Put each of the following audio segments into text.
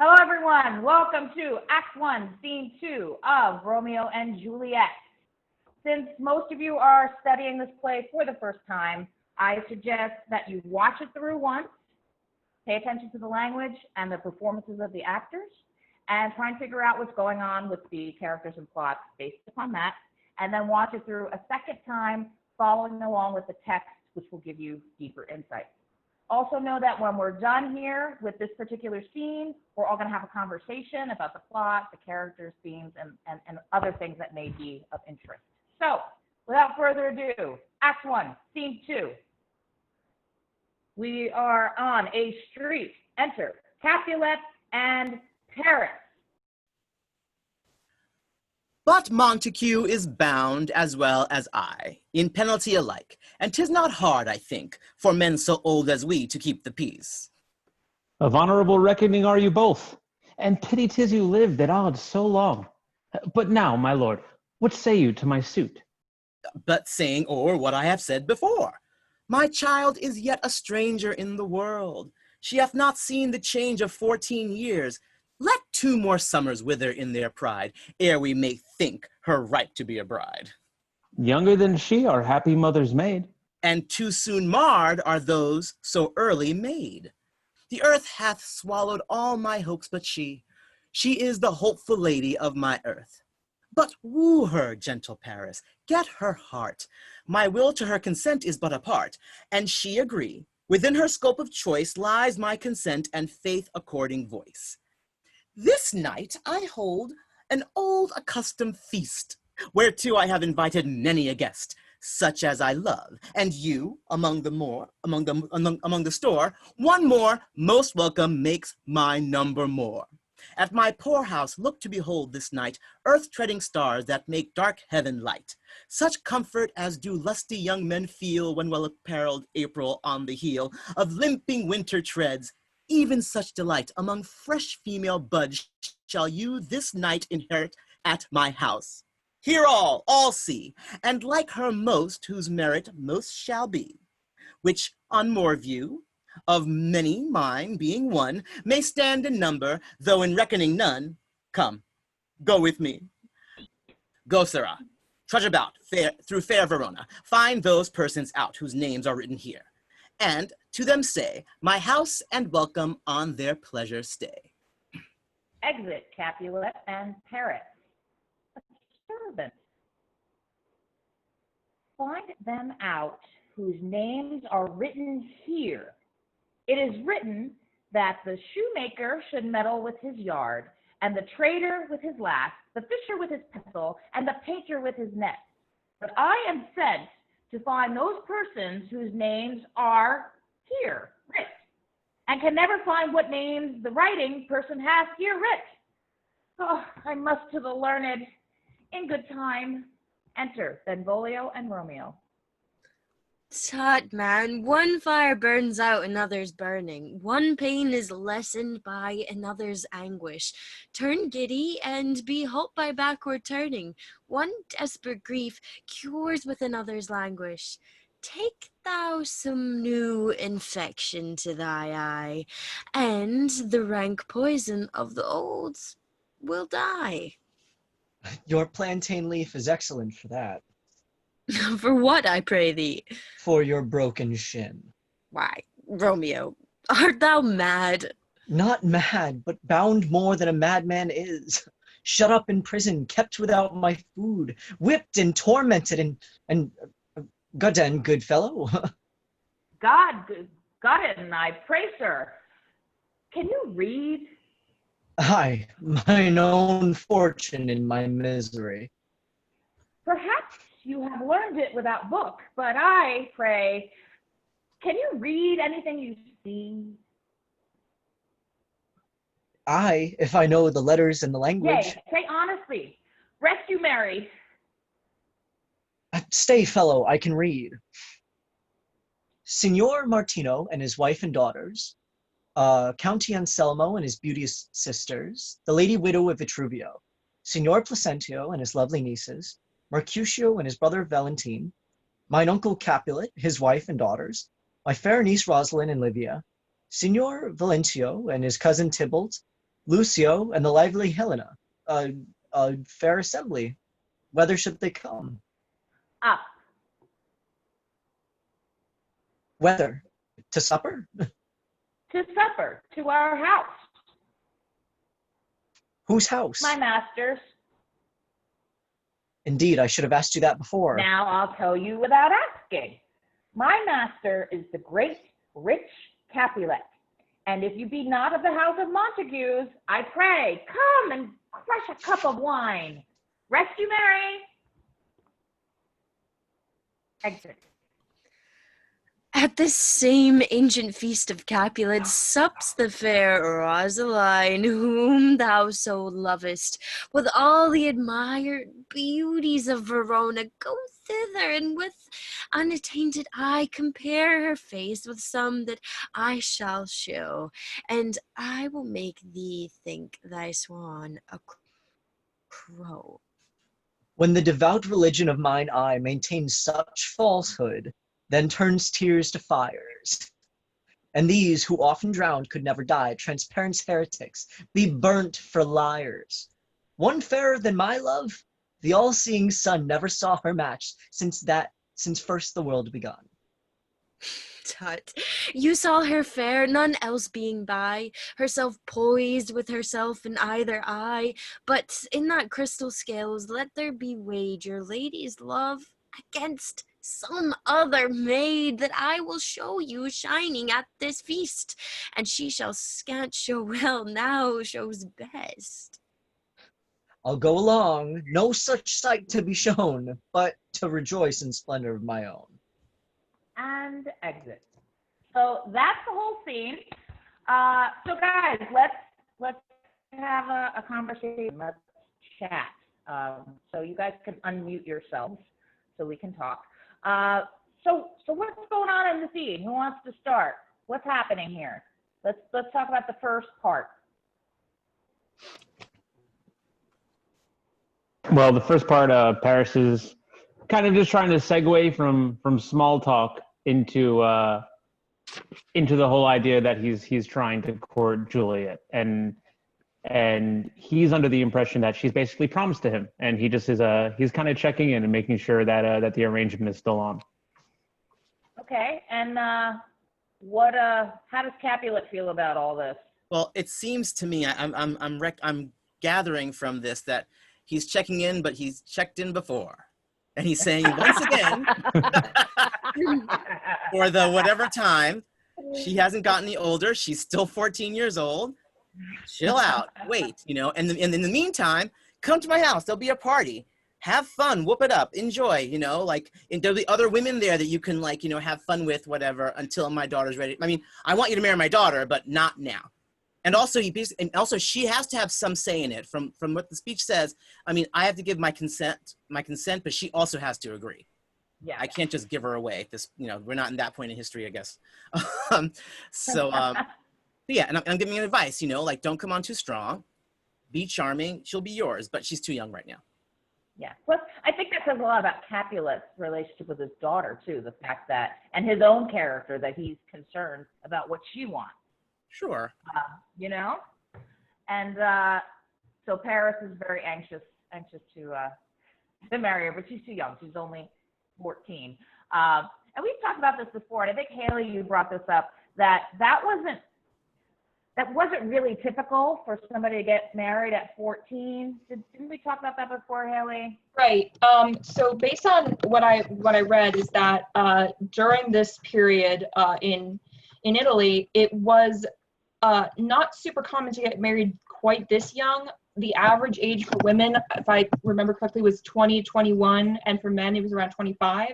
Hello, everyone. Welcome to Act 1, Scene 2 of Romeo and Juliet. Since most of you are studying this play for the first time, I suggest that you watch it through once, pay attention to the language and the performances of the actors, and try and figure out what's going on with the characters and plots based upon that, and then watch it through a second time, following along with the text, which will give you deeper insight. Also know that when we're done here with this particular scene, we're all going to have a conversation about the plot, the characters, themes, and other things that may be of interest. So, without further ado, Act 1, Scene 2. We are on a street. Enter Capulet and Paris. But Montague is bound as well as I, in penalty alike, and 'tis not hard, I think, for men so old as we to keep the peace. Of honorable reckoning are you both, and pity 'tis you lived at odds so long. But now, my lord, what say you to my suit? But saying o'er what I have said before, my child is yet a stranger in the world. She hath not seen the change of 14 years. Let 2 more summers wither in their pride, ere we may think her right to be a bride. Younger than she are happy mother's maid. And too soon marred are those so early made. The earth hath swallowed all my hopes but she. She is the hopeful lady of my earth. But woo her, gentle Paris, get her heart. My will to her consent is but a part, and she agree. Within her scope of choice lies my consent and faith according voice. This night I hold an old accustomed feast, whereto I have invited many a guest, such as I love, and you, among the store, one more most welcome makes my number more. At my poor house look to behold this night earth-treading stars that make dark heaven light, such comfort as do lusty young men feel when well-apparelled April on the heel of limping winter treads. Even such delight among fresh female buds shall you this night inherit at my house. Hear all see, and like her most, whose merit most shall be, which on more view, of many mine being one, may stand in number, though in reckoning none. Come, go with me. Go, sirrah, trudge about through fair Verona, find those persons out whose names are written here, and to them say, my house and welcome on their pleasure stay. Exit Capulet and Paris. A servant. Find them out whose names are written here. It is written that the shoemaker should meddle with his yard, and the trader with his lath, the fisher with his pestle, and the painter with his net. But I am sent to find those persons whose names are here writ, and can never find what names the writing person has here writ. Oh, I must to the learned. In good time. Enter Benvolio and Romeo. Tut, man, one fire burns out another's burning. One pain is lessened by another's anguish. Turn giddy and be helped by backward turning. One desperate grief cures with another's languish. Take thou some new infection to thy eye, and the rank poison of the old will die. Your plantain leaf is excellent for that. For what, I pray thee? For your broken shin. Why, Romeo, art thou mad? Not mad, but bound more than a madman is. Shut up in prison, kept without my food, whipped and tormented, and goddamn good fellow. God it, and I pray, sir. Can you read? Aye, mine own fortune in my misery. Perhaps you have learned it without book, but I pray, can you read anything you see? Aye, if I know the letters and the language. Yea, say honestly. Rest you merry. Stay, fellow, I can read. Signor Martino and his wife and daughters, County Anselmo and his beauteous sisters, the lady widow of Vitruvio, Signor Placentio and his lovely nieces, Mercutio and his brother Valentine, mine uncle Capulet, his wife and daughters, my fair niece Rosalind and Livia, Signor Valentio and his cousin Tybalt, Lucio and the lively Helena. A fair assembly. Whether should they come? Up. Whether? To supper? To supper, to our house. Whose house? My master's. Indeed, I should have asked you that before. Now I'll tell you without asking. My master is the great, rich Capulet. And if you be not of the house of Montagues, I pray, come and crush a cup of wine. Rest you merry. Exit. At this same ancient feast of Capulets sups the fair Rosaline, whom thou so lovest. With all the admired beauties of Verona, go thither, and with unattainted eye compare her face with some that I shall show, and I will make thee think thy swan a crow. When the devout religion of mine eye maintains such falsehood, then turns tears to fires. And these, who often drowned, could never die, transparent heretics, be burnt for liars. One fairer than my love, the all-seeing sun never saw her match since first the world begun. Tut, you saw her fair, none else being by, herself poised with herself in either eye, but in that crystal scales let there be weighed your lady's love against some other maid that I will show you shining at this feast, and she shall scant show well now shows best. I'll go along, no such sight to be shown, but to rejoice in splendor of my own. And exit. So that's the whole scene. So guys, let's have a conversation. Let's chat. So you guys can unmute yourselves so we can talk. So what's going on in the scene? Who wants to start? What's happening here? Let's talk about the first part. Well, the first part, Paris is kind of just trying to segue from small talk into the whole idea that he's trying to court Juliet, and he's under the impression that she's basically promised to him, and he just is he's kind of checking in and making sure that the arrangement is still on. Okay, and how does Capulet feel about all this? Well, it seems to me I'm gathering from this that he's checking in, but he's checked in before, and he's saying once again, for the whatever time, she hasn't gotten any older. She's still 14 years old. Chill out, wait, and in the meantime, come to my house. There'll be a party. Have fun, whoop it up, enjoy, and there'll be other women there that you can have fun with, whatever, until my daughter's ready. I mean, I want you to marry my daughter, but not now. And also, she has to have some say in it. From what the speech says, I mean, I have to give my consent, but she also has to agree. Yeah. I can't just give her away. We're not in that point in history, I guess. Yeah, and I'm giving you advice, don't come on too strong. Be charming. She'll be yours, but she's too young right now. Yeah. Plus, I think that says a lot about Capulet's relationship with his daughter, too. The fact that, and his own character, that he's concerned about what she wants. Sure. And so Paris is very anxious to marry her, but she's too young. She's only 14. And we've talked about this before, and I think, Haley, you brought this up, that wasn't really typical for somebody to get married at 14. Didn't we talk about that before, Haley? Right. So based on what I read is that during this period in Italy, it was not super common to get married quite this young. The average age for women, if I remember correctly, was 20, 21, and for men it was around 25.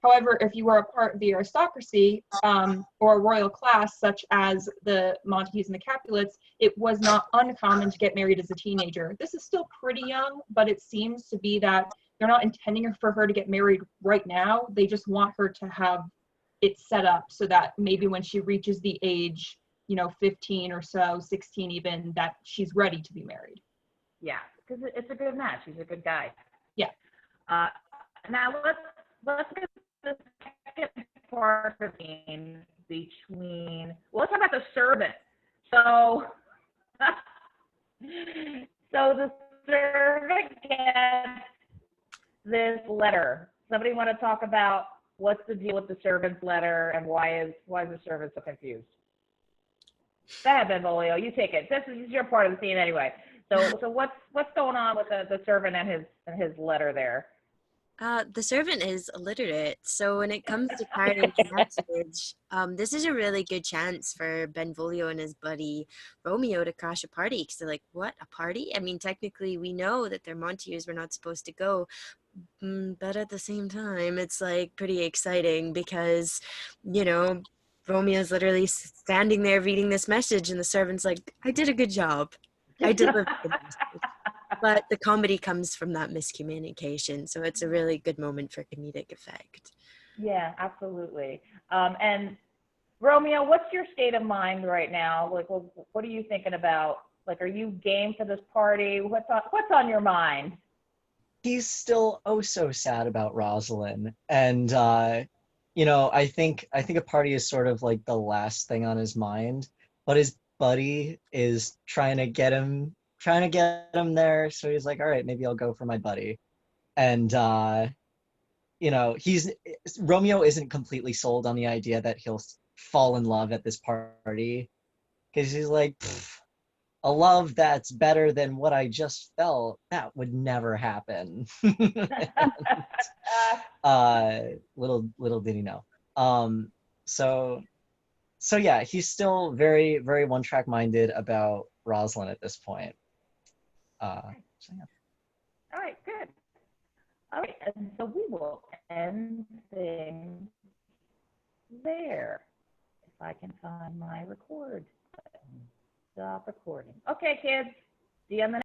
However, if you were a part of the aristocracy or a royal class, such as the Montagues and the Capulets, it was not uncommon to get married as a teenager. This is still pretty young, but it seems to be that they're not intending for her to get married right now. They just want her to have it set up so that maybe when she reaches the age, 15 or so, 16 even, that she's ready to be married. Yeah, because it's a good match. He's a good guy. Yeah. Now let's get the second part of the scene. between, well, let's talk about the servant. So, so the servant gets this letter. Somebody want to talk about what's the deal with the servant's letter and why is the servant so confused? Go ahead, Benvolio, you take it. This is your part of the scene anyway. So what's going on with the servant and his letter there? The servant is illiterate, so when it comes to carrying a message, this is a really good chance for Benvolio and his buddy Romeo to crash a party. Because they're like, what, a party? I mean, technically, we know that they're Montagues, we're not supposed to go, but at the same time, it's like pretty exciting because, Romeo's literally standing there reading this message, and the servant's like, I did a good job. I delivered the message. But the comedy comes from that miscommunication, so it's a really good moment for comedic effect. Yeah, absolutely. And Romeo, what's your state of mind right now? Like, what are you thinking about? Like, are you game for this party? What's on your mind? He's still oh so sad about Rosalind, and I think a party is sort of like the last thing on his mind, but his buddy is trying to get him there, so he's like, all right, maybe I'll go for my buddy. And he's Romeo isn't completely sold on the idea that he'll fall in love at this party, because he's like, a love that's better than what I just felt, that would never happen. Little did he know. So yeah, he's still very, very one-track minded about Rosalind at this point. So yeah. All right, good. All right, and so we will end things there. If I can find my record button. Stop recording. Okay, kids. See you on the